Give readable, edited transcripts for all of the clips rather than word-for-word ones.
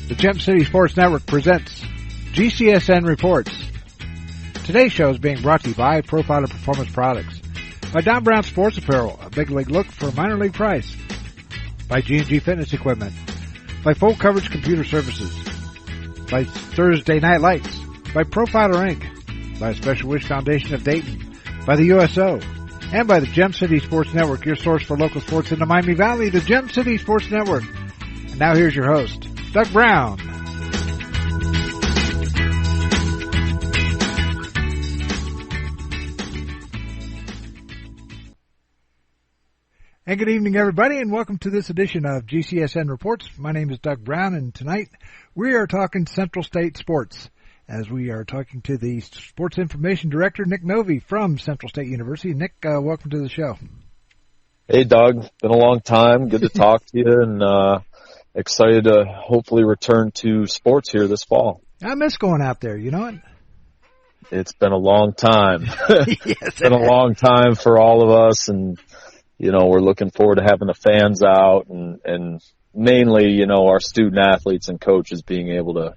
The Gem City Sports Network presents GCSN Reports. Today's show is being brought to you by Profiler Performance Products, by Don Brown Sports Apparel, a big league look for a minor league price, by G&G Fitness Equipment, by Full Coverage Computer Services, by Thursday Night Lights, by Profiler Inc., by Special Wish Foundation of Dayton, by the USO, and by the Gem City Sports Network, your source for local sports in the Miami Valley, the Gem City Sports Network. And now here's your host, Doug Brown. And good evening, everybody, and welcome to this edition of GCSN Reports. My name is Doug Brown, and tonight we are talking Central State sports, as we are talking to the Sports Information Director, Nick Novy, from Central State University. Nick, welcome to the show. Hey, Doug. Been a long time. Good to talk to you, and excited to hopefully return to sports here this fall. I miss going out there, you know it? It's been a long time. Yes, It's been a long time for all of us, and, you know, we're looking forward to having the fans out and mainly, you know, our student athletes and coaches being able to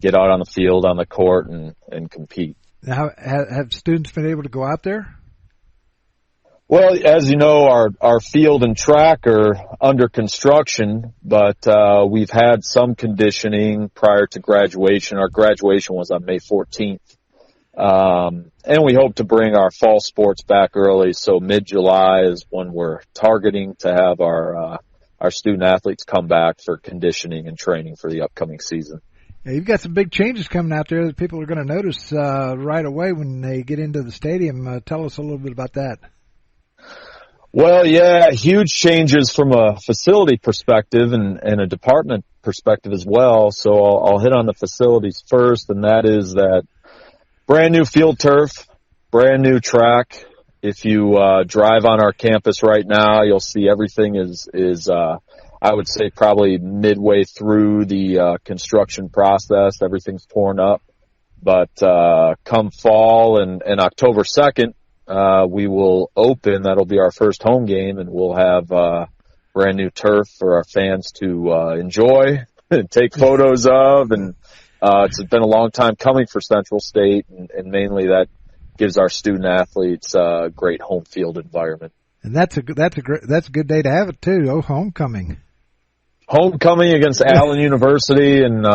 get out on the field, on the court, and compete. Now, have students been able to go out there? Well, as you know, our field and track are under construction, but we've had some conditioning prior to graduation. Our graduation was on May 14th. And we hope to bring our fall sports back early, so mid-July is when we're targeting to have our student athletes come back for conditioning and training for the upcoming season. Yeah, you've got some big changes coming out there that people are going to notice right away when they get into the stadium. Tell us a little bit about that. Well, yeah, huge changes from a facility perspective and a department perspective as well. So I'll hit on the facilities first, and that is that brand new field turf, brand new track. If you drive on our campus right now, you'll see everything is I would say probably midway through the construction process. Everything's torn up. But come fall and October 2nd, we will open. That'll be our first home game, and we'll have brand new turf for our fans to enjoy and take photos of. And it's been a long time coming for Central State, and mainly that gives our student athletes a great home field environment. And that's a good day to have it too. Oh, homecoming Against Allen University, and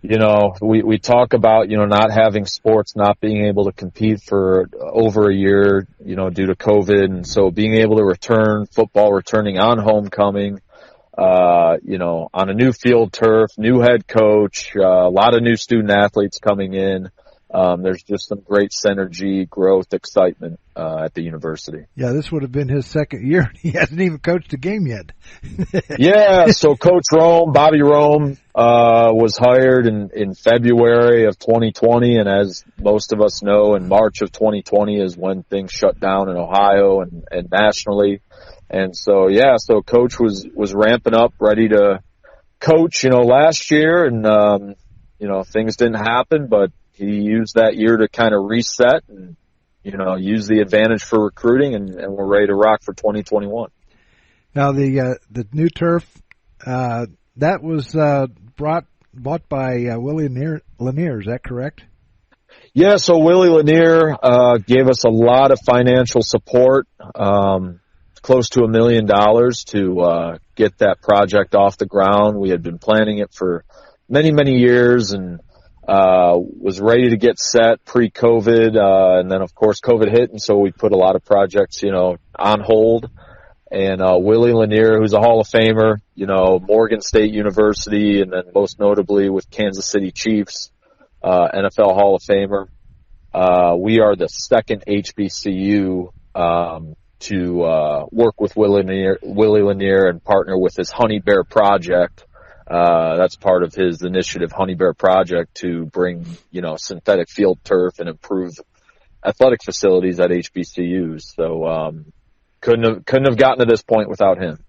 you know, we talk about, you know, not having sports, not being able to compete for over a year, you know, due to COVID. And so being able to return football, returning on homecoming, you know, on a new field turf, new head coach, a lot of new student athletes coming in. There's just some great synergy, growth, excitement at the university. Yeah, this would have been his second year. He hasn't even coached a game yet. Yeah, so Coach Bobby Rome, was hired in February of 2020, and as most of us know, in March of 2020 is when things shut down in Ohio and nationally. And so, yeah, so Coach was ramping up, ready to coach, you know, last year, and you know, things didn't happen, but he used that year to kind of reset and, you know, use the advantage for recruiting, and we're ready to rock for 2021. Now, the new turf, that was bought by Willie Lanier, is that correct? Yeah, so Willie Lanier gave us a lot of financial support, close to $1 million to get that project off the ground. We had been planning it for many, many years, and was ready to get set pre-COVID, and then of course COVID hit, and so we put a lot of projects, you know, on hold. And Willie Lanier, who's a Hall of Famer, you know, Morgan State University, and then most notably with Kansas City Chiefs, NFL Hall of Famer. We are the second HBCU to work with Willie Lanier and partner with his Honey Bear Project. That's part of his initiative, Honey Bear Project, to bring, you know, synthetic field turf and improve athletic facilities at HBCUs. So couldn't have gotten to this point without him.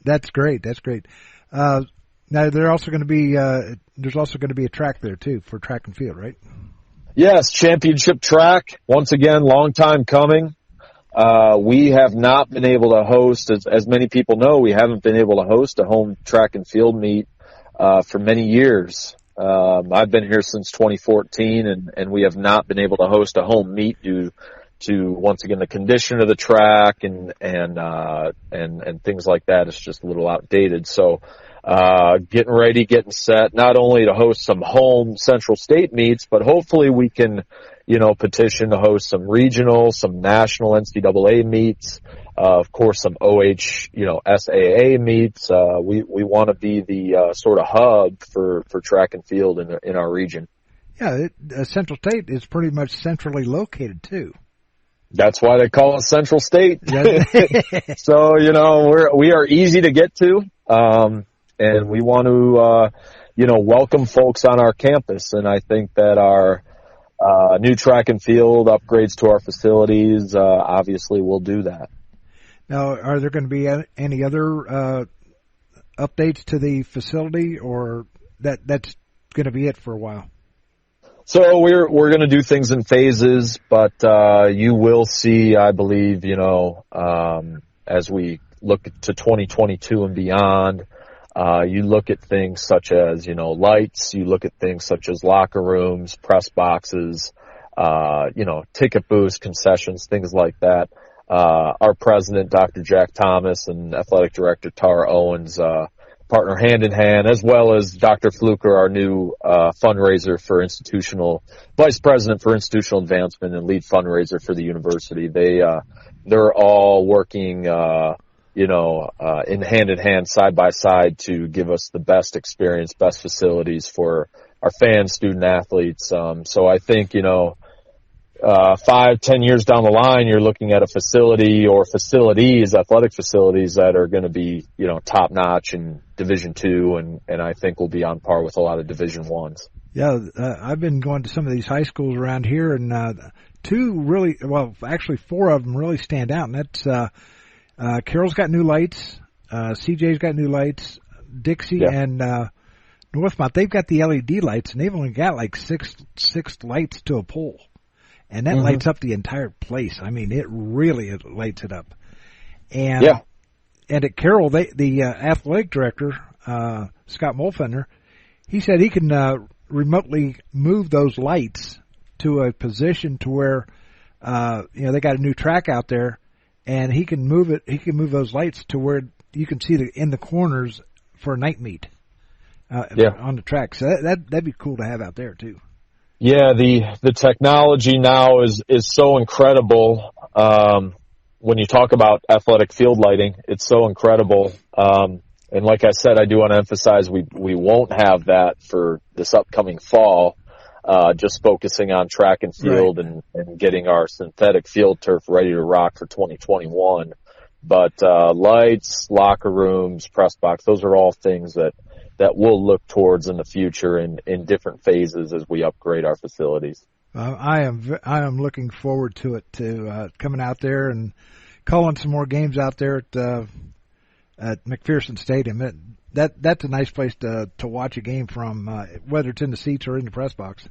That's great. That's great. Now there's also going to be a track there too for track and field, right? Yes, championship track. Once again, long time coming. We have not been able to host, as many people know, we haven't been able to host a home track and field meet for many years. I've been here since 2014, and we have not been able to host a home meet due to, once again, the condition of the track and things like that. It's just a little outdated. So, getting ready, getting set, not only to host some home Central State meets, but hopefully we can, petition to host some regional, some national NCAA meets, of course, some SAA meets. We want to be the sort of hub for track and field in our region. Yeah, Central State is pretty much centrally located too. That's why they call it Central State. So, we are easy to get to, and we want to, welcome folks on our campus. And I think that our new track and field upgrades to our facilities obviously will do that. Now, are there going to be any other updates to the facility, or that's going to be it for a while? So we're going to do things in phases, but you will see, I believe, as we look to 2022 and beyond, you look at things such as, lights, you look at things such as locker rooms, press boxes, ticket booths, concessions, things like that. Our president, Dr. Jack Thomas, and athletic director Tara Owens, partner hand in hand, as well as Dr. Fluker, our new fundraiser for vice president for institutional advancement and lead fundraiser for the university. They're all working, in hand in hand, side by side, to give us the best experience, best facilities for our fans, student athletes. So I think 5-10 years down the line, you're looking at a facility or facilities, athletic facilities that are going to be, top notch in Division II, and I think will be on par with a lot of Division I's. Yeah, I've been going to some of these high schools around here, and four of them really stand out, and that's Carroll's got new lights, CJ's got new lights, Dixie and Northmont, they've got the LED lights, and they've only got like six lights to a pole. And that lights up the entire place. I mean, it really lights it up. And at Carroll, the athletic director, Scott Molfender, he said he can remotely move those lights to a position to where they got a new track out there, and he can move it. He can move those lights to where you can see in the corners for a night meet on the track. So that'd be cool to have out there too. Yeah, the technology now is so incredible. When you talk about athletic field lighting, it's so incredible. And like I said, I do want to emphasize we won't have that for this upcoming fall. Just focusing on track and field and getting our synthetic field turf ready to rock for 2021. But lights, locker rooms, press box, those are all things that we'll look towards in the future in different phases as we upgrade our facilities. I am looking forward to it, to coming out there and calling some more games out there at McPherson Stadium. That's a nice place to watch a game from, whether it's in the seats or in the press box.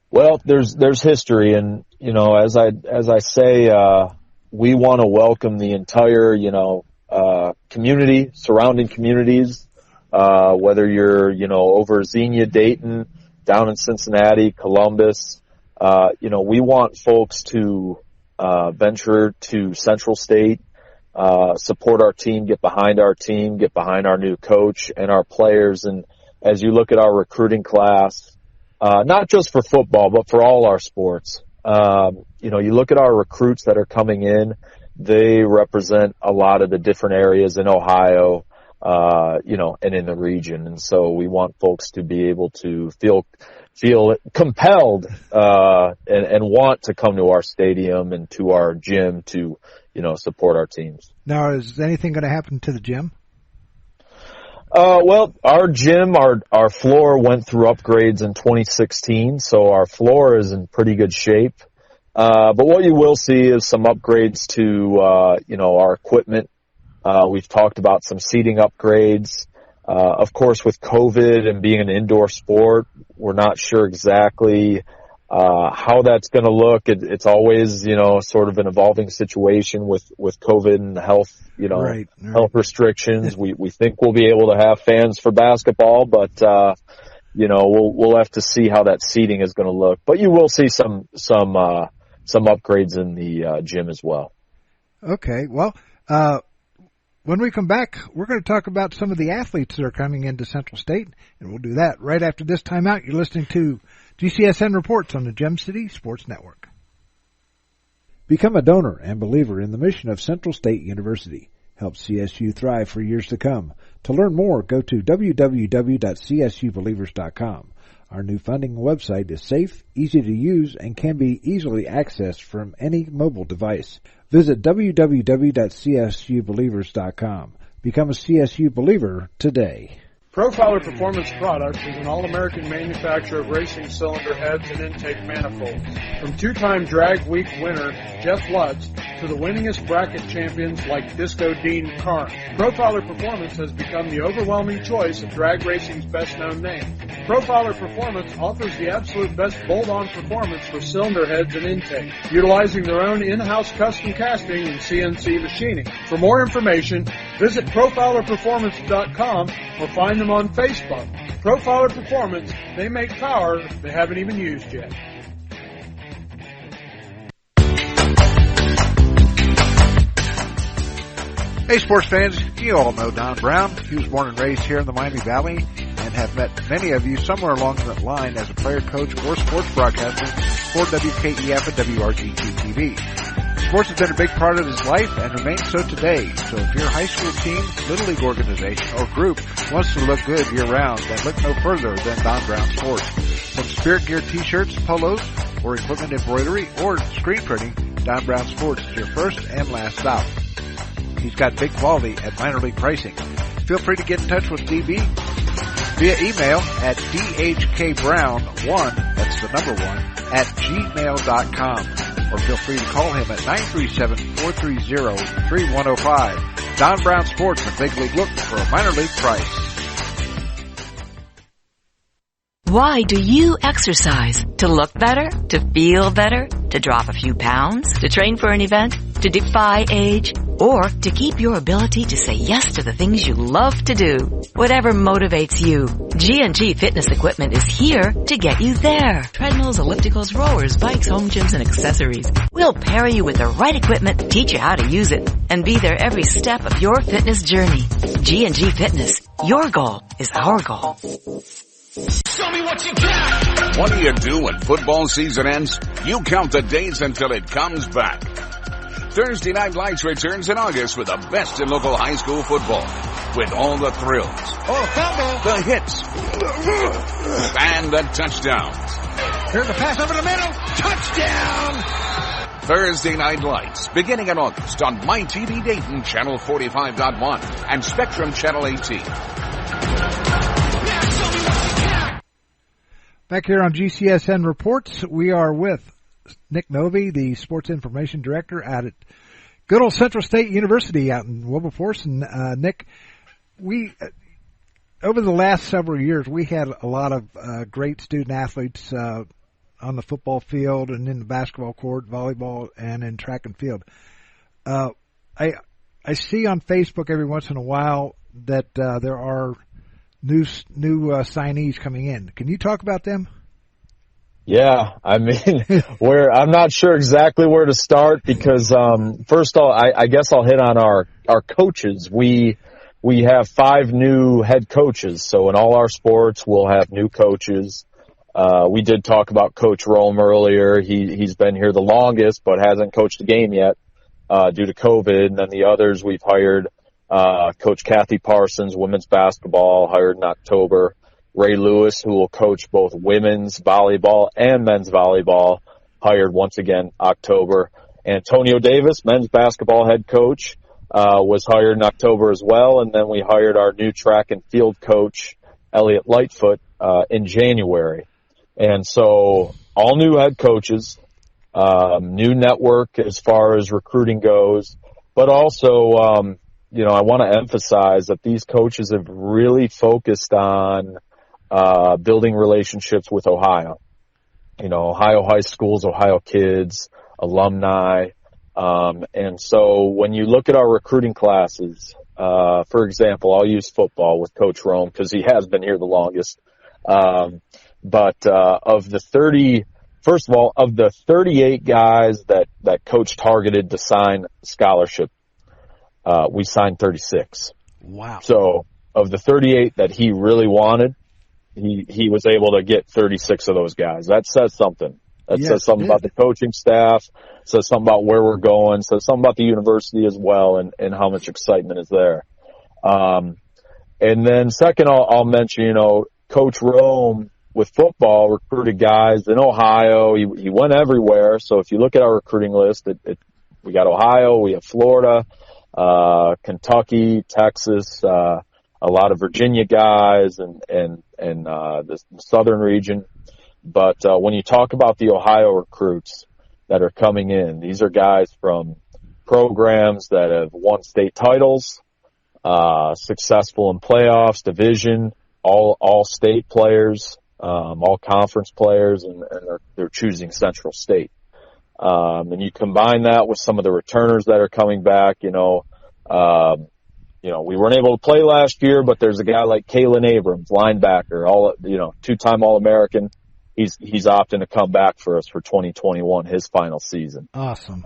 Well, there's history, and as I say, we want to welcome the entire community, surrounding communities. Whether you're, over Xenia, Dayton, down in Cincinnati, Columbus, we want folks to venture to Central State, support our team, get behind our team, get behind our new coach and our players. And as you look at our recruiting class, not just for football, but for all our sports, you look at our recruits that are coming in, they represent a lot of the different areas in Ohio, and in the region. And so we want folks to be able to feel compelled, and want to come to our stadium and to our gym to, support our teams. Now, is anything going to happen to the gym? Well, our gym, our floor went through upgrades in 2016, so our floor is in pretty good shape. But what you will see is some upgrades to, our equipment. We've talked about some seating upgrades. Of course, with COVID and being an indoor sport, we're not sure exactly How that's going to look, it's always, sort of an evolving situation with COVID and health, Right. health restrictions. We think we'll be able to have fans for basketball, but, we'll have to see how that seating is going to look. But you will see some upgrades in the gym as well. Okay. Well, when we come back, we're going to talk about some of the athletes that are coming into Central State, and we'll do that right after this timeout. You're listening to GCSN Reports on the Gem City Sports Network. Become a donor and believer in the mission of Central State University. Help CSU thrive for years to come. To learn more, go to www.csubelievers.com. Our new funding website is safe, easy to use, and can be easily accessed from any mobile device. Visit www.csubelievers.com. Become a CSU believer today. Profiler Performance Products is an all-American manufacturer of racing cylinder heads and intake manifolds. From two-time Drag Week winner Jeff Lutz to the winningest bracket champions like Disco Dean Karn, Profiler Performance has become the overwhelming choice of drag racing's best-known name. Profiler Performance offers the absolute best bolt-on performance for cylinder heads and intake, utilizing their own in-house custom casting and CNC machining. For more information, visit profilerperformance.com or find them on Facebook. Profiler Performance, they make power they haven't even used yet. Hey, sports fans, you all know Don Brown. He was born and raised here in the Miami Valley and have met many of you somewhere along that line as a player, coach, or sports broadcaster for WKEF and WRGT-TV. Sports has been a big part of his life and remains so today. So if your high school team, little league organization, or group wants to look good year-round, then look no further than Don Brown Sports. From Spirit Gear t-shirts, polos, or equipment embroidery, or screen printing, Don Brown Sports is your first and last stop. He's got big quality at minor league pricing. Feel free to get in touch with DB via email at dhkbrown1, that's the number 1, at gmail.com. Or feel free to call him at 937-430-3105. Don Brown Sports, a big league look for a minor league price. Why do you exercise? To look better? To feel better? To drop a few pounds? To train for an event? To defy age? Or to keep your ability to say yes to the things you love to do? Whatever motivates you, G&G Fitness Equipment is here to get you there. Treadmills, ellipticals, rowers, bikes, home gyms, and accessories. We'll pair you with the right equipment, teach you how to use it, and be there every step of your fitness journey. G&G Fitness. Your goal is our goal. Show me what you got! What do you do when football season ends? You count the days until it comes back. Thursday Night Lights returns in August with the best in local high school football. With all the thrills. Oh, fumble! The hits. And the touchdowns. Here's the pass over the middle. Touchdown! Thursday Night Lights, beginning in August on MyTV Dayton, Channel 45.1, and Spectrum Channel 18. Back here on GCSN Reports, we are with Nick Novy, the Sports Information Director out at good old Central State University out in Wilberforce. And Nick, we over the last several years, we had a lot of great student athletes on the football field and in the basketball court, volleyball, and in track and field. I see on Facebook every once in a while that there are new signees coming in. Can you talk about them? Yeah, I mean, I'm not sure exactly where to start because, first of all, I guess I'll hit on our coaches. We have 5 new head coaches. So in all our sports, we'll have new coaches. We did talk about Coach Rome earlier. He's been here the longest, but hasn't coached a game yet, due to COVID. And then the others we've hired, Coach Kathy Parsons, women's basketball, hired in October. Ray Lewis, who will coach both women's volleyball and men's volleyball, hired once again October. Antonio Davis, men's basketball head coach, was hired in October as well. And then we hired our new track and field coach, Elliot Lightfoot, in January. And so all new head coaches, new network as far as recruiting goes, but also, I want to emphasize that these coaches have really focused on building relationships with Ohio. Ohio high schools, Ohio kids, alumni. And so when you look at our recruiting classes, for example, I'll use football with Coach Rome because he has been here the longest. But of the 38 guys that Coach targeted to sign scholarship, we signed 36. Wow. So of the 38 that he really wanted, he was able to get 36 of those guys. That says something. That says something about the coaching staff, says something about where we're going, says something about the university as well, and how much excitement is there. And then second, I'll mention, Coach Rome with football recruited guys in Ohio. He went everywhere. So if you look at our recruiting list, we got Ohio, we have Florida, Kentucky, Texas, a lot of Virginia guys and the southern region. But when you talk about the Ohio recruits that are coming in, these are guys from programs that have won state titles, successful in playoffs, division, all state players, all conference players, and they're choosing Central State. And you combine that with some of the returners that are coming back, we weren't able to play last year, but there's a guy like Kalen Abrams, linebacker, two-time All-American. He's opting to come back for us for 2021, his final season. Awesome.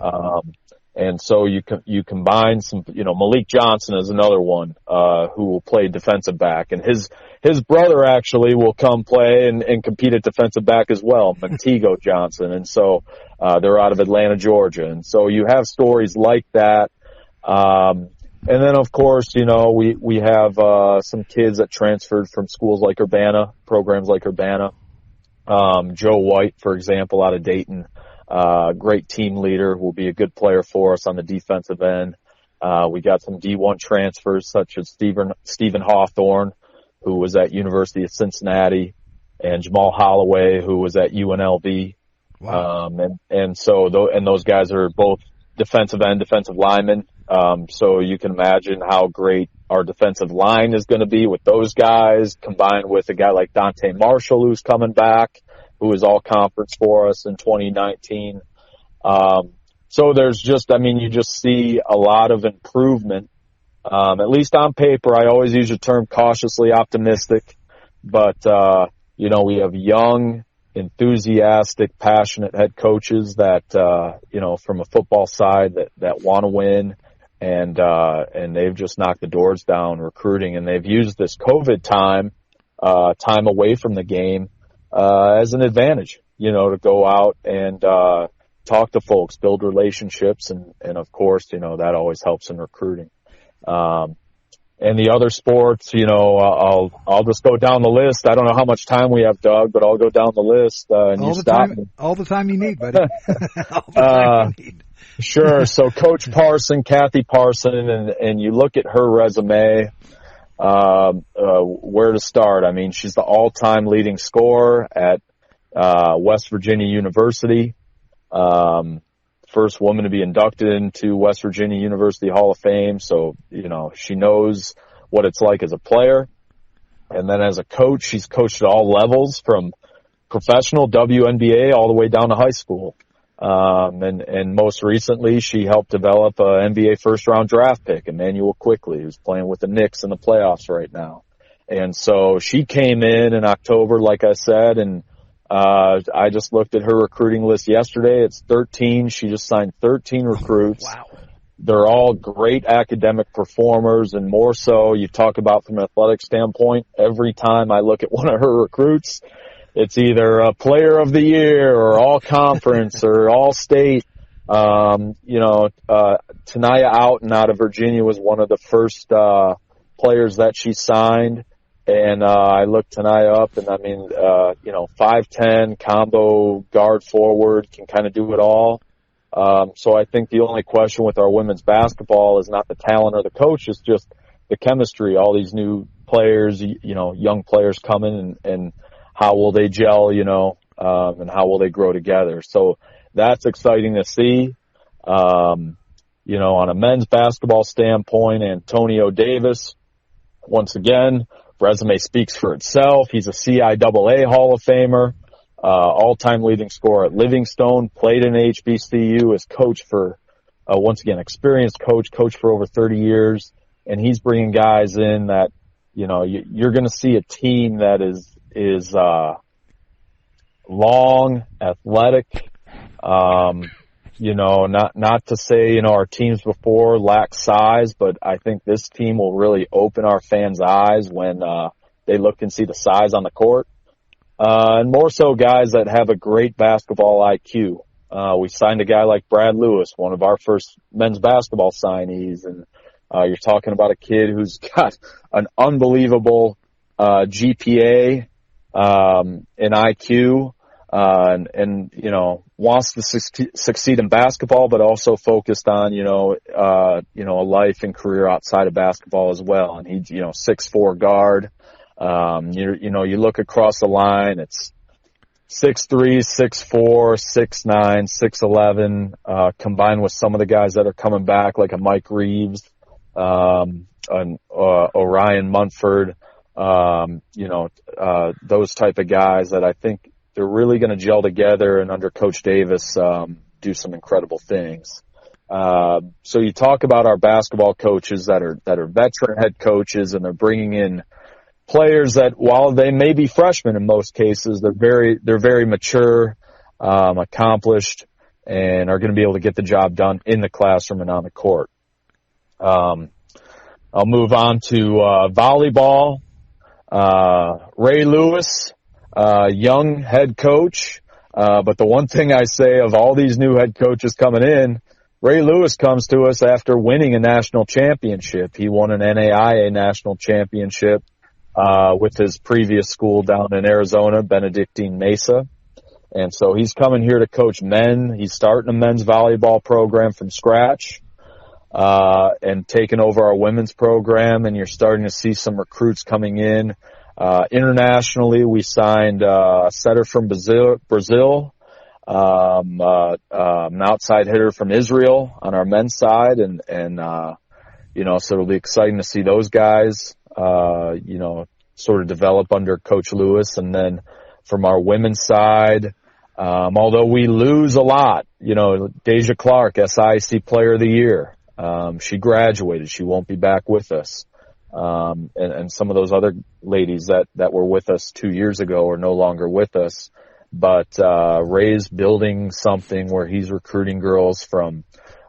And so you combine some, Malik Johnson is another one, who will play defensive back, and his brother actually will come play and compete at defensive back as well, Montego Johnson. And so, they're out of Atlanta, Georgia. And so you have stories like that. And then of course, we have, some kids that transferred from schools like Urbana, programs like Urbana. Joe White, for example, out of Dayton, great team leader, will be a good player for us on the defensive end. We got some D1 transfers such as Stephen Hawthorne, who was at University of Cincinnati, and Jamal Holloway, who was at UNLV. Wow. And so those guys are both defensive end, defensive linemen. So you can imagine how great our defensive line is going to be with those guys, combined with a guy like Dante Marshall, who's coming back, who was all conference for us in 2019. So there's you just see a lot of improvement. At least on paper, I always use the term cautiously optimistic, but, we have young, enthusiastic, passionate head coaches that, from a football side that want to win. And they've just knocked the doors down recruiting, and they've used this COVID time away from the game, as an advantage, to go out and, talk to folks, build relationships. And of course, that always helps in recruiting. And the other sports, I'll just go down the list. I don't know how much time we have, Doug, but I'll go down the list, and you stop me. All the time you need, buddy. All the time you need. Sure. So Coach Parson, Kathy Parson, and you look at her resume, where to start. I mean, she's the all-time leading scorer at, West Virginia University. First woman to be inducted into West Virginia University Hall of Fame. So, she knows what it's like as a player. And then as a coach, she's coached at all levels from professional WNBA all the way down to high school. And most recently, she helped develop a NBA first round draft pick, Emmanuel Quickley, who's playing with the Knicks in the playoffs right now. And so she came in October, like I said, and I just looked at her recruiting list yesterday. It's 13. She just signed 13 recruits. Wow. They're all great academic performers, and more so, you talk about from an athletic standpoint, every time I look at one of her recruits, it's either a player of the year or all conference or all state. Tanaya Outen out of Virginia was one of the first players that she signed. And I looked Tanaya up, and 5'10", combo guard forward, can kind of do it all. So I think the only question with our women's basketball is not the talent or the coach, it's just the chemistry. All these new players, young players coming, and how will they gel, and how will they grow together. So that's exciting to see. On a men's basketball standpoint, Antonio Davis, once again, resume speaks for itself. He's a CIAA Hall of Famer. all-time leading scorer at Livingstone, played in HBCU, is coach for, once again, experienced coach for over 30 years. And he's bringing guys in that, you're going to see a team that is long, athletic, not to say, our teams before lack size, but I think this team will really open our fans' eyes when, they look and see the size on the court. And more so guys that have a great basketball IQ. We signed a guy like Brad Lewis, one of our first men's basketball signees. And, you're talking about a kid who's got an unbelievable, GPA, and IQ, and wants to succeed in basketball, but also focused on, a life and career outside of basketball as well. And he's, 6'4" guard. You look across the line, it's 6'3", 6'4", 6'9", 6'11", combined with some of the guys that are coming back, like a Mike Reeves, Orion Munford, those type of guys that I think they're really going to gel together and under Coach Davis, do some incredible things. So you talk about our basketball coaches that are veteran head coaches, and they're bringing in players that, while they may be freshmen in most cases, they're very mature, accomplished, and are going to be able to get the job done in the classroom and on the court. I'll move on to volleyball. Ray Lewis, young head coach, but the one thing I say of all these new head coaches coming in, Ray Lewis comes to us after winning a national championship. He won an NAIA national championship with his previous school down in Arizona, Benedictine Mesa. And so he's coming here to coach men. He's starting a men's volleyball program from scratch, and taking over our women's program. And you're starting to see some recruits coming in. Internationally, we signed a setter from Brazil, an outside hitter from Israel on our men's side. And so it'll be exciting to see those guys, sort of develop under Coach Lewis. And then from our women's side, although we lose a lot, Deja Clark, SIAC Player of the Year, she graduated. She won't be back with us. And some of those other ladies that were with us 2 years ago are no longer with us. But Ray's building something where he's recruiting girls from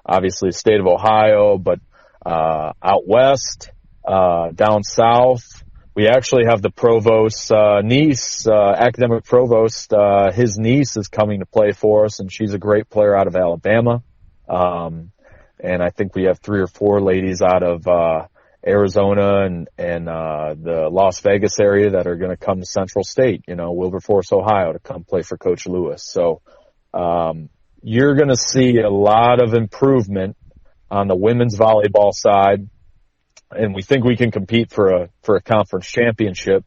obviously the state of Ohio, but out west, down south. We actually have the provost's niece, academic provost. His niece is coming to play for us, and she's a great player out of Alabama. And I think we have 3 or 4 ladies out of Arizona and the Las Vegas area that are going to come to Central State, Wilberforce, Ohio, to come play for Coach Lewis. So you're going to see a lot of improvement on the women's volleyball side, and we think we can compete for a conference championship.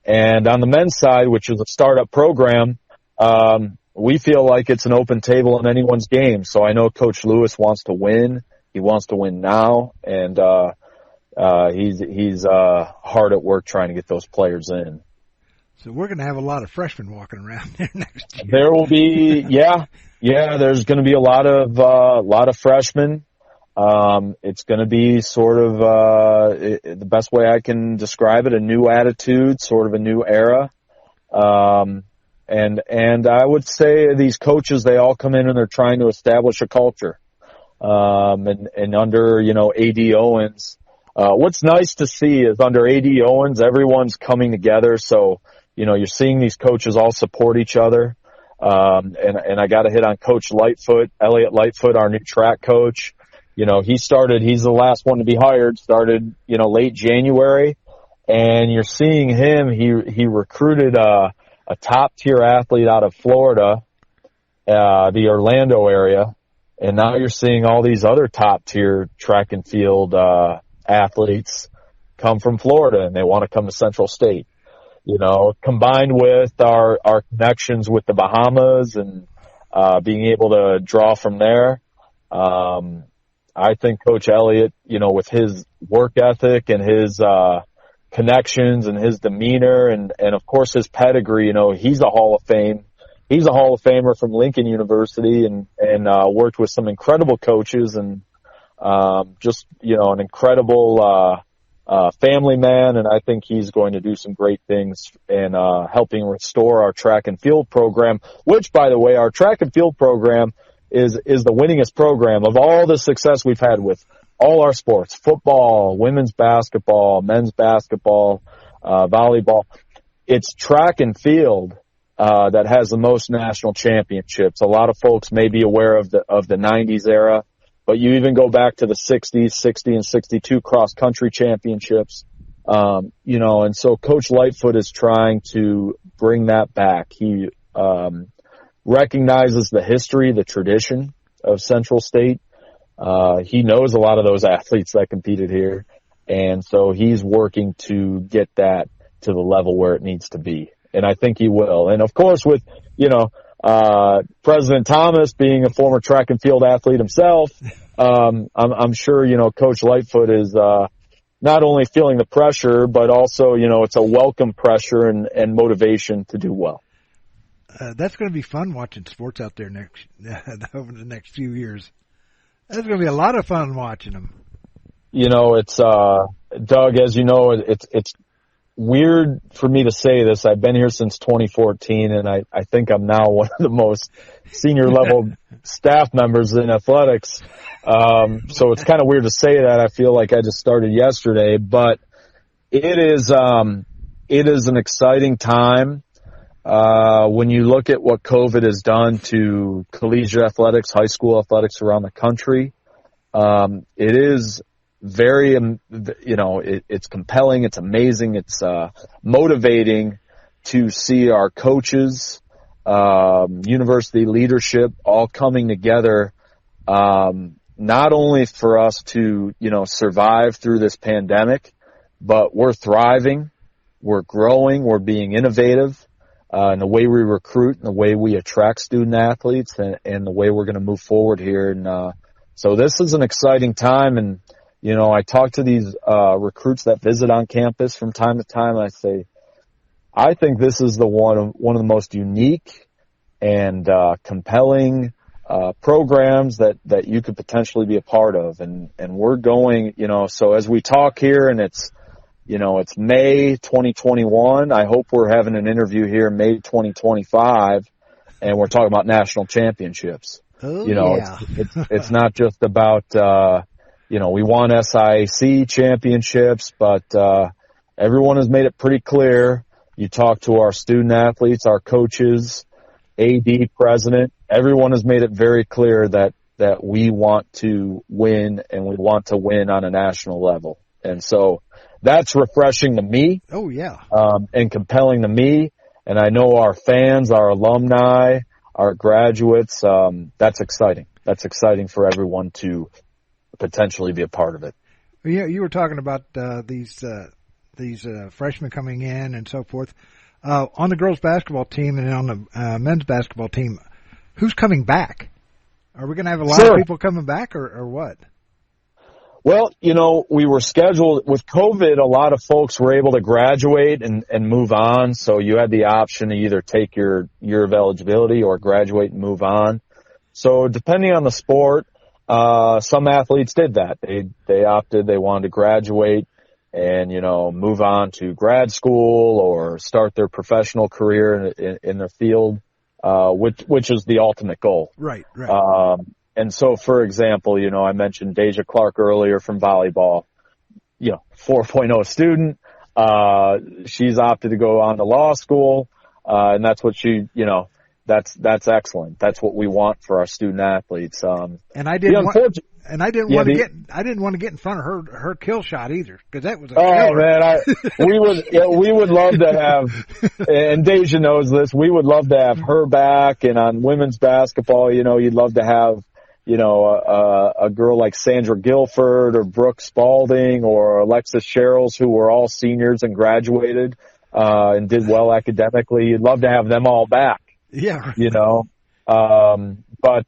And on the men's side, which is a startup program, we feel like it's an open table in anyone's game. So I know Coach Lewis wants to win. He wants to win now, and he's hard at work trying to get those players in. So we're going to have a lot of freshmen walking around there next year. There will be, there's going to be a lot of freshmen. It's going to be sort of the best way I can describe it, a new attitude, sort of a new era. And I would say these coaches, they all come in and they're trying to establish a culture. And under, A.D. Owens, what's nice to see is under A.D. Owens, everyone's coming together. So, you're seeing these coaches all support each other. And I got to hit on Coach Lightfoot, Elliot Lightfoot, our new track coach. He's the last one to be hired, started, late January. And you're seeing him, he recruited a top tier athlete out of Florida, the Orlando area. And now you're seeing all these other top tier track and field, athletes come from Florida, and they want to come to Central State. Combined with our connections with the Bahamas and being able to draw from there, I think Coach Elliott, with his work ethic and his connections and his demeanor and of course his pedigree, he's a Hall of Fame he's a Hall of Famer from Lincoln University and worked with some incredible coaches and, just, an incredible, family man. And I think he's going to do some great things in, helping restore our track and field program, which, by the way, our track and field program is the winningest program of all the success we've had with all our sports: football, women's basketball, men's basketball, volleyball. It's track and field that has the most national championships. A lot of folks may be aware of the 90s era, but you even go back to the 60s, 60 and 62 cross country championships. And so Coach Lightfoot is trying to bring that back. He recognizes the history, the tradition of Central State. He knows a lot of those athletes that competed here, and so he's working to get that to the level where it needs to be. And I think he will. And of course, with, President Thomas being a former track and field athlete himself, I'm sure, Coach Lightfoot is, not only feeling the pressure, but also, it's a welcome pressure and motivation to do well. That's going to be fun watching sports out there over the next few years. That's going to be a lot of fun watching them. It's, Doug, as you know, it's weird for me to say this. I've been here since 2014, and I think I'm now one of the most senior level staff members in athletics. So it's kind of weird to say that. I feel like I just started yesterday, but it is an exciting time. When you look at what COVID has done to collegiate athletics, high school athletics around the country, it is very, it's compelling. It's amazing. It's, motivating to see our coaches, university leadership all coming together, not only for us to, survive through this pandemic, but we're thriving, we're growing, we're being innovative. And the way we recruit and the way we attract student athletes and the way we're going to move forward here. And, so this is an exciting time. And, I talk to these, recruits that visit on campus from time to time, and I say, I think this is one of the most unique and, compelling, programs that you could potentially be a part of. And we're going, so as we talk here and it's May 2021. I hope we're having an interview here in May 2025, and we're talking about national championships. Oh, it's not just about, we won SIAC championships, but, everyone has made it pretty clear. You talk to our student athletes, our coaches, AD, president, everyone has made it very clear that we want to win, and we want to win on a national level. And so, that's refreshing to me. Oh, yeah. And compelling to me. And I know our fans, our alumni, our graduates, that's exciting. That's exciting for everyone to potentially be a part of it. Yeah, you were talking about these freshmen coming in and so forth. On the girls' basketball team and on the men's basketball team, who's coming back? Are we going to have a lot of people coming back or what? Well, we were scheduled with COVID. A lot of folks were able to graduate and move on. So you had the option to either take your year of eligibility or graduate and move on. So depending on the sport, some athletes did that. They opted, they wanted to graduate and, move on to grad school or start their professional career in their field, which is the ultimate goal. Right. And so, for example, I mentioned Deja Clark earlier from volleyball, 4.0 student. She's opted to go on to law school. And that's what that's excellent. That's what we want for our student athletes. And I didn't want to get in front of her kill shot either, because that was a killer. Man, we would love to have, and Deja knows this, we would love to have her back. And on women's basketball, you'd love to have, a girl like Sandra Guilford or Brooke Spalding or Alexis Sherrills, who were all seniors and graduated, and did well academically. You'd love to have them all back. Yeah. But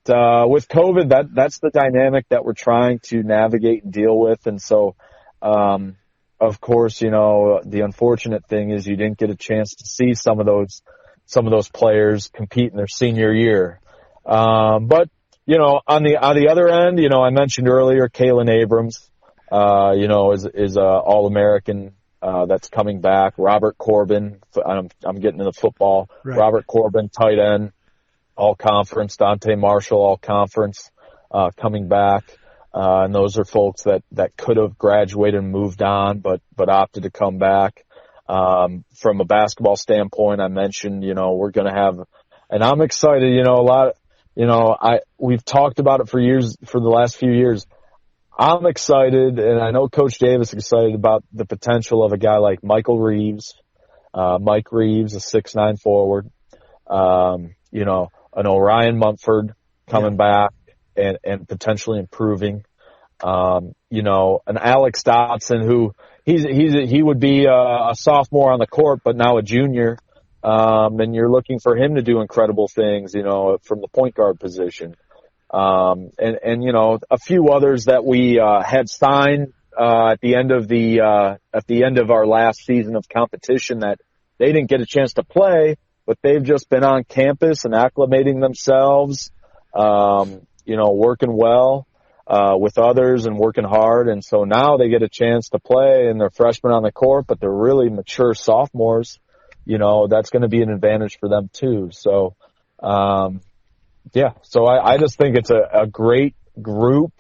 with COVID, that's the dynamic that we're trying to navigate and deal with. And so, of course, the unfortunate thing is you didn't get a chance to see some of those some of those players compete in their senior year. But, you know, on the other end, you know, I mentioned earlier, Kalen Abrams, you know, is a All-American, that's coming back. Robert Corbin, I'm getting into football. Right. Robert Corbin, tight end, all-conference. Dante Marshall, all-conference, coming back. And those are folks that could have graduated and moved on, but opted to come back. From a basketball standpoint, I mentioned, you know, we're going to have, and I'm excited, you know, we've talked about it for the last few years. I'm excited, and I know Coach Davis is excited about the potential of a guy like Michael Reeves, Mike Reeves, a 6'9" forward, you know, an Orion Mumford coming back and potentially improving, you know, an Alex Dotson who he would be a sophomore on the court, but now a junior, and you're looking for him to do incredible things, you know, from the point guard position. And you know, a few others that we had signed at the end of our last season of competition that they didn't get a chance to play, but they've just been on campus and acclimating themselves, you know, working well with others and working hard, and so now they get a chance to play, and they're freshmen on the court, but they're really mature sophomores. You know, that's going to be an advantage for them too. So yeah, so I just think it's a great group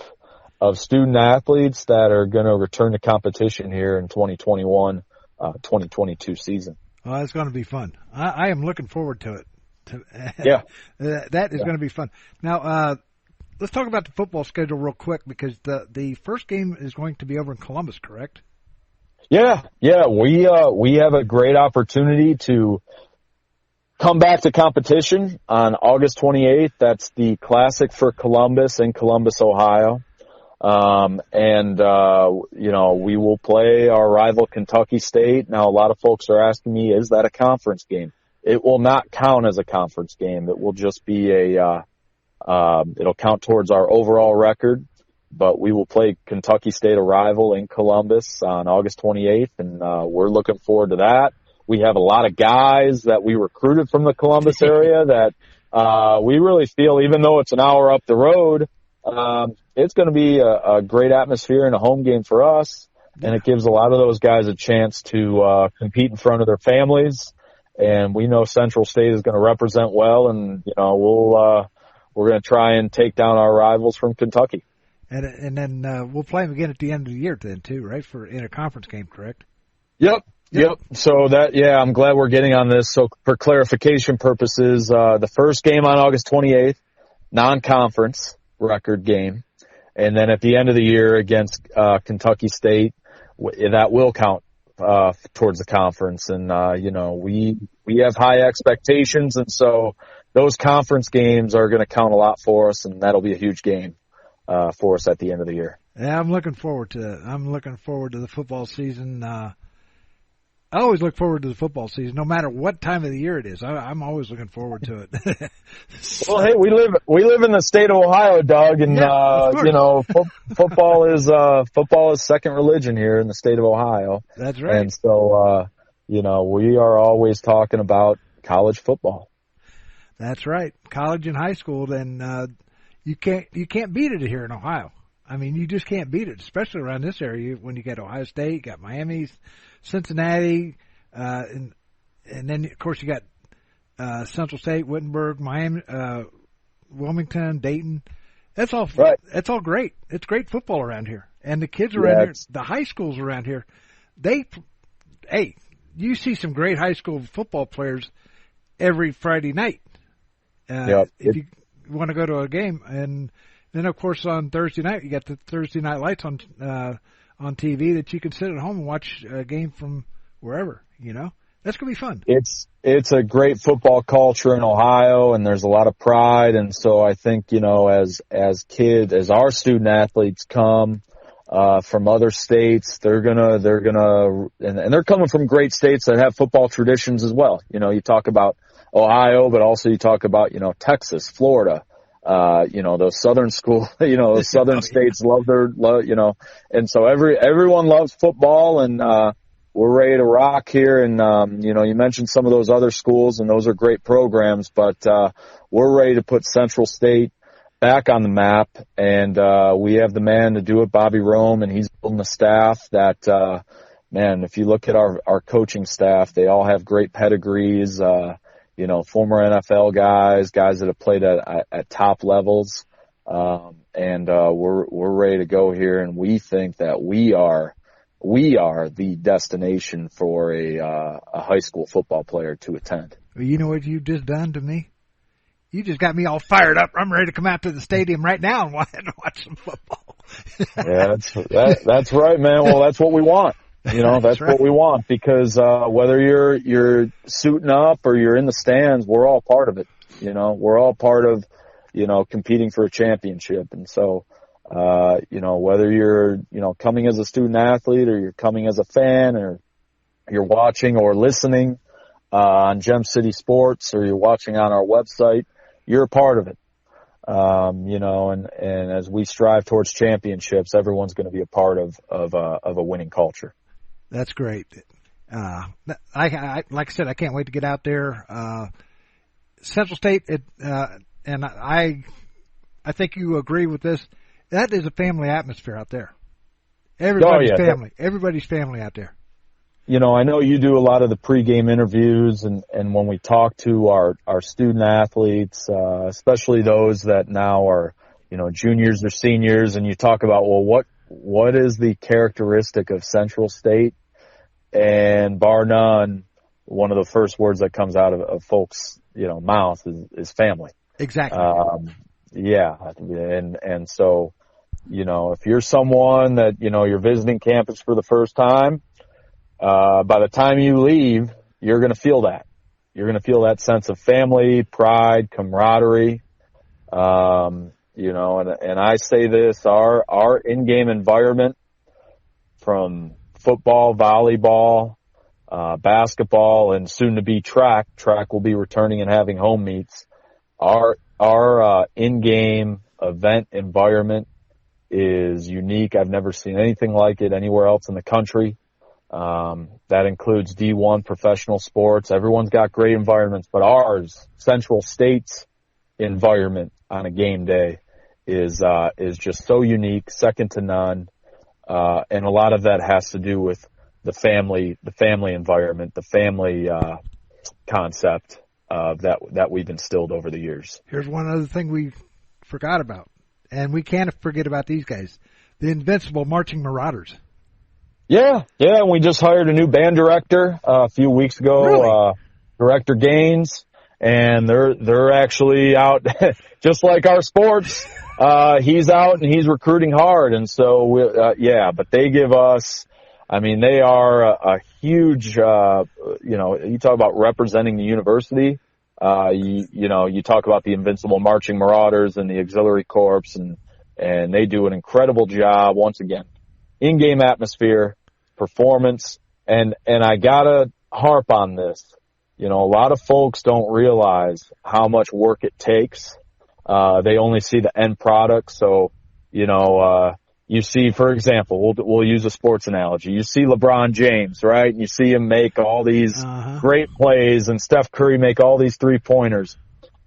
of student athletes that are going to return to competition here in 2021, 2022 season. Well, it's going to be fun. I am looking forward to it. Yeah. That is going to be fun. Now, let's talk about the football schedule real quick, because the first game is going to be over in Columbus, correct? Yeah. We have a great opportunity to come back to competition on August 28th. That's the Classic for Columbus in Columbus, Ohio. And you know, we will play our rival Kentucky State. Now, a lot of folks are asking me, is that a conference game? It will not count as a conference game. It will just be it'll count towards our overall record, but we will play Kentucky State, a rival, in Columbus on August 28th. And, we're looking forward to that. We have a lot of guys that we recruited from the Columbus area that we really feel, even though it's an hour up the road, it's going to be a great atmosphere and a home game for us. And it gives a lot of those guys a chance to compete in front of their families. And we know Central State is going to represent well, and you know we're going to try and take down our rivals from Kentucky. And then we'll play them again at the end of the year then too, right? In a conference game, correct? Yep. So I'm glad we're getting on this. So for clarification purposes, the first game on August 28th, non-conference record game. And then at the end of the year against Kentucky State, that will count towards the conference. And, you know, we have high expectations. And so those conference games are going to count a lot for us, and that'll be a huge game for us at the end of the year. Yeah, I'm looking forward to it. I'm looking forward to the football season. I always look forward to the football season, no matter what time of the year it is. I'm always looking forward to it. Well, hey, we live in the state of Ohio, Doug, and you know, football is second religion here in the state of Ohio. That's right. And so, you know, we are always talking about college football. That's right, college and high school. Then you can't beat it here in Ohio. I mean, you just can't beat it, especially around this area when you got Ohio State, you got Miami, Cincinnati, and then of course you got Central State, Wittenberg, Miami, Wilmington, Dayton. That's all right. That's all great. It's great football around here, and the kids around here, the high schools around here, you see some great high school football players every Friday night. If you want to go to a game, and then of course on Thursday night you got the Thursday night lights on TV that you can sit at home and watch a game from wherever. You know, that's gonna be fun. It's a great football culture in Ohio, and there's a lot of pride. And so I think, you know, as our student athletes come from other states, they're gonna and they're coming from great states that have football traditions as well. You know, you talk about Ohio, but also you talk about, you know, Texas, Florida, you know, those southern those southern states love you know, and so everyone loves football, and we're ready to rock here. And, you mentioned some of those other schools, and those are great programs, but we're ready to put Central State back on the map. And we have the man to do it, Bobby Rome, and he's building a staff that, man, if you look at our coaching staff, they all have great pedigrees, former NFL guys that have played at top levels. We're ready to go here, and we think that we are the destination for a high school football player to attend. Well, you know what you just done to me? You just got me all fired up. I'm ready to come out to the stadium right now and watch some football. Yeah, that's right, man. Well, that's what we want. That's right. What we want, because whether you're suiting up or you're in the stands, we're all part of it. We're all part of, competing for a championship. And so, whether you're, coming as a student athlete, or you're coming as a fan, or you're watching or listening on Gem City Sports, or you're watching on our website, you're a part of it. And as we strive towards championships, everyone's going to be a part of a winning culture. That's great. Like I said, I can't wait to get out there. Central State, and I think you agree with this. That is a family atmosphere out there. Everybody's family. Everybody's family out there. I know you do a lot of the pregame interviews, and when we talk to our student athletes, especially those that now are, juniors or seniors, and you talk about, well, what is the characteristic of Central State? And bar none, one of the first words that comes out of folks, mouth is family. Exactly. Yeah. And so, if you're someone that, you're visiting campus for the first time, by the time you leave, you're going to feel that. You're going to feel that sense of family, pride, camaraderie. And I say this, our in-game environment, from football, volleyball, basketball, and soon to be track will be returning and having home meets. Our in-game event environment is unique. I've never seen anything like it anywhere else in the country. That includes D1 professional sports. Everyone's got great environments, but ours, Central State's environment on a game day is just so unique, second to none. And a lot of that has to do with the family environment, the family, concept, that we've instilled over the years. Here's one other thing we forgot about, and we can't forget about these guys, the Invincible Marching Marauders. Yeah, and we just hired a new band director a few weeks ago, really? Director Gaines, and they're actually out just like our sports. He's out and he's recruiting hard, and so but they give us, they are a huge, you talk about representing the university. You talk about the Invincible Marching Marauders and the Auxiliary Corps, and they do an incredible job once again. In-game atmosphere, performance, and I gotta harp on this. A lot of folks don't realize how much work it takes. They only see the end product. So, you see, for example, we'll use a sports analogy. You see LeBron James, right? And you see him make all these great plays, and Steph Curry make all these 3-pointers,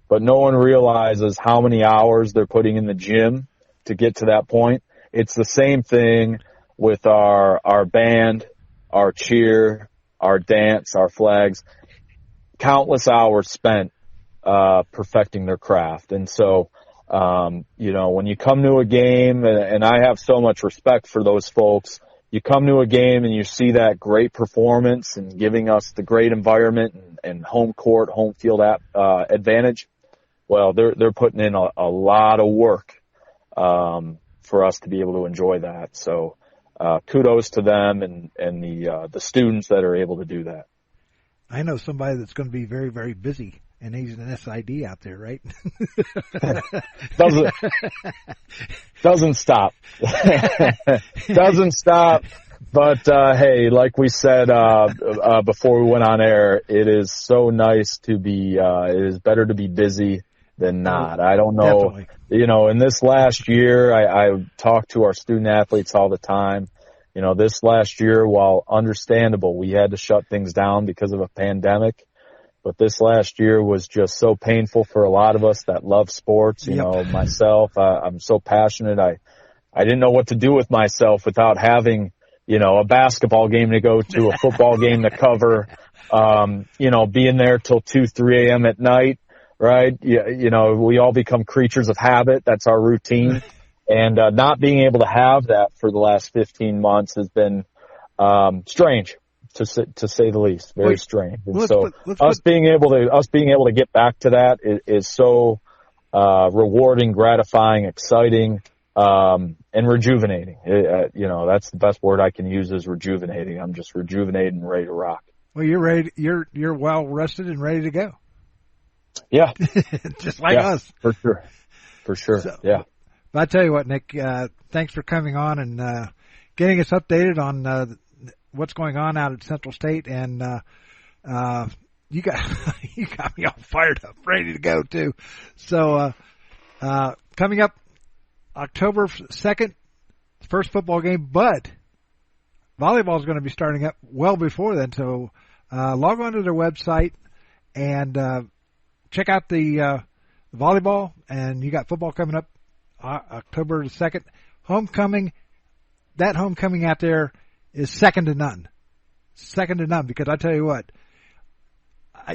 but no one realizes how many hours they're putting in the gym to get to that point. It's the same thing with our band, our cheer, our dance, our flags. Countless hours spent perfecting their craft. And so, when you come to a game, and I have so much respect for those folks, you come to a game and you see that great performance and giving us the great environment and home court, home field advantage. Well, they're putting in a lot of work for us to be able to enjoy that. So kudos to them and the students that are able to do that. I know somebody that's going to be very, very busy, and he's an SID out there, right? Doesn't stop. Doesn't stop. But, hey, like we said, before we went on air, it is so nice to be, it is better to be busy than not. I don't know, definitely. In this last year, I talk to our student athletes all the time, this last year, while understandable, we had to shut things down because of a pandemic. But this last year was just so painful for a lot of us that love sports. Myself, I'm so passionate. I didn't know what to do with myself without having, a basketball game to go to, a football game to cover, being there till 2, 3 a.m. at night, right? We all become creatures of habit. That's our routine. And not being able to have that for the last 15 months has been strange. To say the least, very strange. And us being able to get back to that is so rewarding, gratifying, exciting, and rejuvenating. That's the best word I can use, is rejuvenating. I'm just rejuvenated and ready to rock. Well, you're ready. You're well rested and ready to go. Yeah, just like us, for sure. So, yeah. But I tell you what, Nick, thanks for coming on and getting us updated on what's going on out at Central State, and you got me all fired up, ready to go too. So coming up October 2nd, first football game, but volleyball is going to be starting up well before then. So log on to their website and check out the volleyball, and you got football coming up October 2nd. Homecoming, that homecoming out there is second to none, because I tell you what,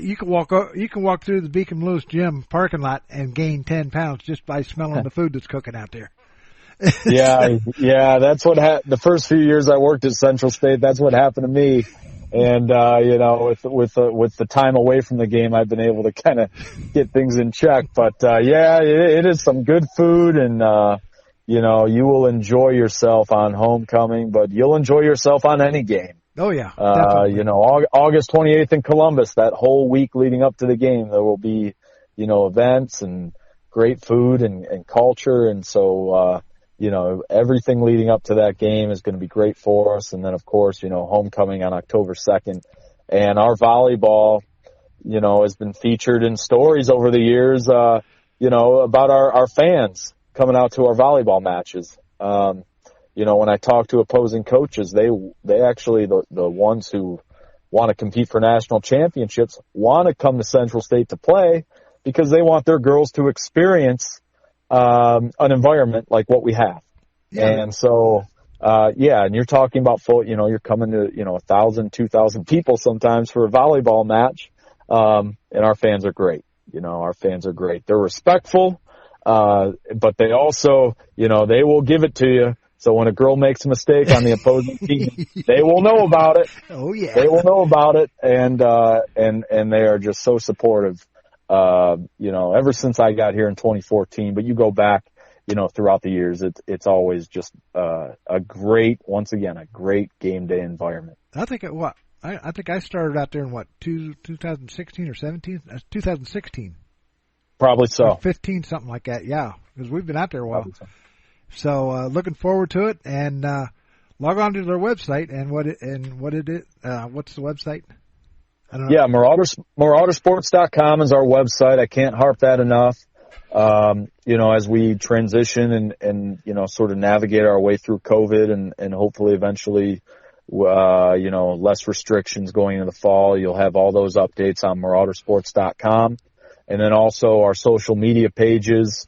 you can walk through the Beacon Lewis Gym parking lot and gain 10 pounds just by smelling the food that's cooking out there. Yeah, that's what the first few years I worked at Central State, that's what happened to me. And with the time away from the game, I've been able to kind of get things in check. But it is some good food, and you will enjoy yourself on homecoming, but you'll enjoy yourself on any game. Oh yeah. August 28th in Columbus, that whole week leading up to the game, there will be, events and great food and culture. And so, everything leading up to that game is going to be great for us. And then of course, homecoming on October 2nd, and our volleyball, has been featured in stories over the years, about our fans coming out to our volleyball matches. When I talk to opposing coaches, they actually, the ones who want to compete for national championships, want to come to Central State to play because they want their girls to experience an environment like what we have. Yeah. And so, and you're talking about you're coming to, 1,000, 2,000 people sometimes for a volleyball match. And our fans are great. Our fans are great. They're respectful. But they also, they will give it to you. So when a girl makes a mistake on the opposing team, they will know about it. Oh yeah. They will know about it. And they are just so supportive, ever since I got here in 2014, but you go back, throughout the years, it's always just, a great game day environment. I think I think I started out there in 2016 or 17? 2016. Probably so. Or 15, something like that. Yeah, because we've been out there a while. So looking forward to it, and log on to their website. And what's the website? I don't know. Yeah, maraudersports.com is our website. I can't harp that enough. As we transition and sort of navigate our way through COVID and hopefully eventually, less restrictions going into the fall, you'll have all those updates on maraudersports.com. And then also our social media pages,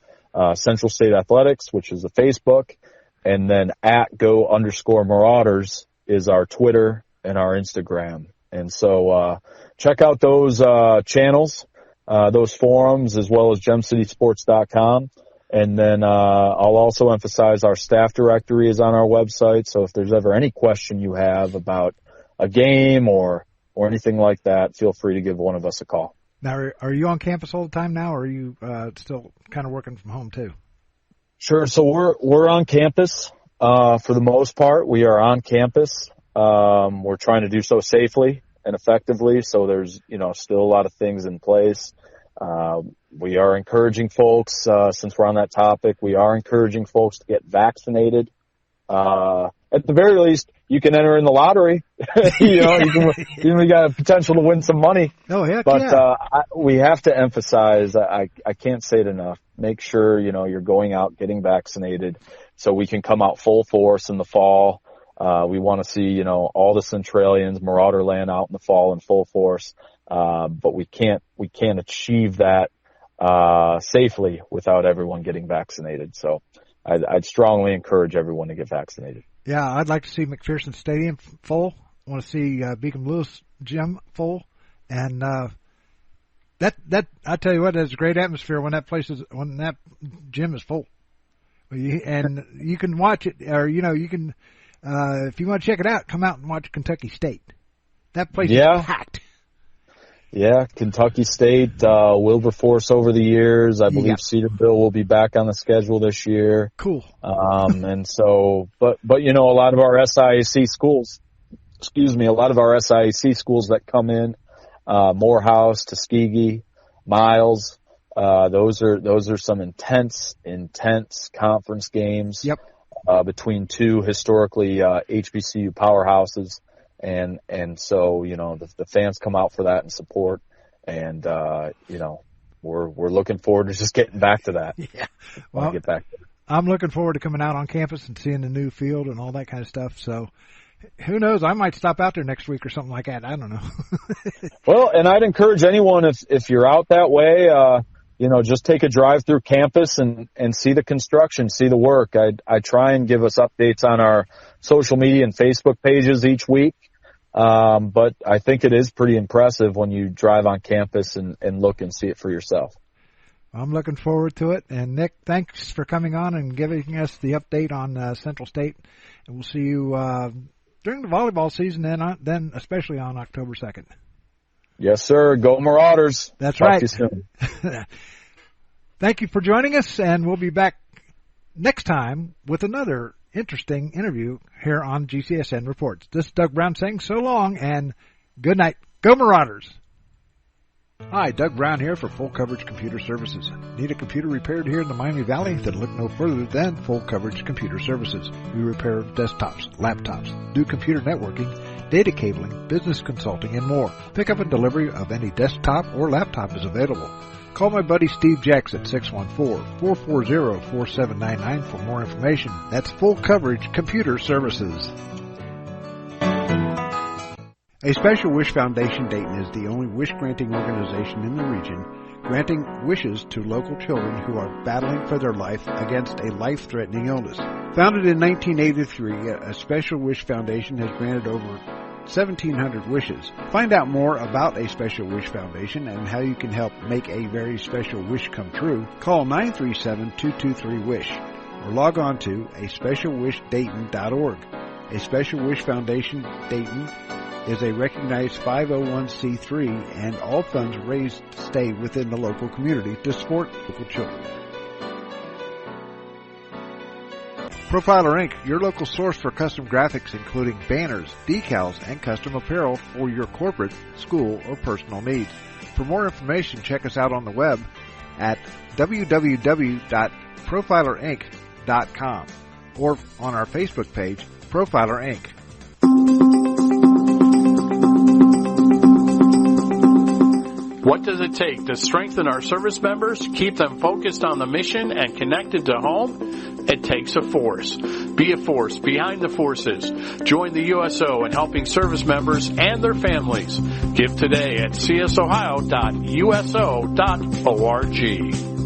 Central State Athletics, which is a Facebook, and then @go_Marauders is our Twitter and our Instagram. And so, check out those, channels, those forums, as well as gemcitysports.com. And then, I'll also emphasize our staff directory is on our website. So if there's ever any question you have about a game or anything like that, feel free to give one of us a call. Now, are you on campus all the time now, or are you still kind of working from home too? Sure. So we're on campus for the most part. We are on campus. We're trying to do so safely and effectively. So there's still a lot of things in place. We are encouraging folks, since we're on that topic, we are encouraging folks to get vaccinated. At the very least, you can enter in the lottery. We got a potential to win some money. Oh, heck but, yeah. We have to emphasize, I can't say it enough. Make sure, you're going out, getting vaccinated so we can come out full force in the fall, We want to see, all the Centralians, Marauder land out in the fall in full force. But we can't achieve that, safely without everyone getting vaccinated. So I'd strongly encourage everyone to get vaccinated. Yeah, I'd like to see McPherson Stadium full. I want to see Beacom Lewis Gym full, and that I tell you what, there's a great atmosphere when that gym is full. And you can watch it, or you can if you want to check it out, come out and watch Kentucky State. That place is packed. Yeah, Kentucky State, Wilberforce over the years. I believe Cedarville will be back on the schedule this year. Cool. And so, but a lot of our SIAC schools, that come in, Morehouse, Tuskegee, Miles, those are some intense conference games. Yep. Between two historically, HBCU powerhouses. And so, the fans come out for that and support. And, we're looking forward to just getting back to that. Yeah. Well, get back there. I'm looking forward to coming out on campus and seeing the new field and all that kind of stuff. So who knows? I might stop out there next week or something like that. I don't know. Well, and I'd encourage anyone, if you're out that way, just take a drive through campus and see the construction, see the work. I try and give us updates on our social media and Facebook pages each week. But I think it is pretty impressive when you drive on campus and look and see it for yourself. I'm looking forward to it. And Nick, thanks for coming on and giving us the update on Central State. And we'll see you during the volleyball season, then especially on October 2nd. Yes, sir. Go Marauders. That's Talk right. To you soon. Thank you for joining us, and we'll be back next time with another interesting interview here on GCSN Reports. This is Doug Brown saying so long and good night. Go Marauders! Hi, Doug Brown here for Full Coverage Computer Services. Need a computer repaired here in the Miami Valley? Then look no further than Full Coverage Computer Services. We repair desktops, laptops, do computer networking, data cabling, business consulting, and more. Pickup and delivery of any desktop or laptop is available. Call my buddy Steve Jacks at 614-440-4799 for more information. That's Full Coverage Computer Services. A Special Wish Foundation Dayton is the only wish-granting organization in the region granting wishes to local children who are battling for their life against a life-threatening illness. Founded in 1983, A Special Wish Foundation has granted over 1,700 wishes. Find out more about A Special Wish Foundation and how you can help make a very special wish come true. Call 937-223-WISH or log on to aspecialwishdayton.org. A Special Wish Foundation Dayton is a recognized 501c3, and all funds raised stay within the local community to support local children. Profiler Inc., your local source for custom graphics including banners, decals, and custom apparel for your corporate, school, or personal needs. For more information, check us out on the web at www.profilerinc.com or on our Facebook page, Profiler Inc. What does it take to strengthen our service members, keep them focused on the mission, and connected to home? It takes a force. Be a force behind the forces. Join the USO in helping service members and their families. Give today at csohio.uso.org.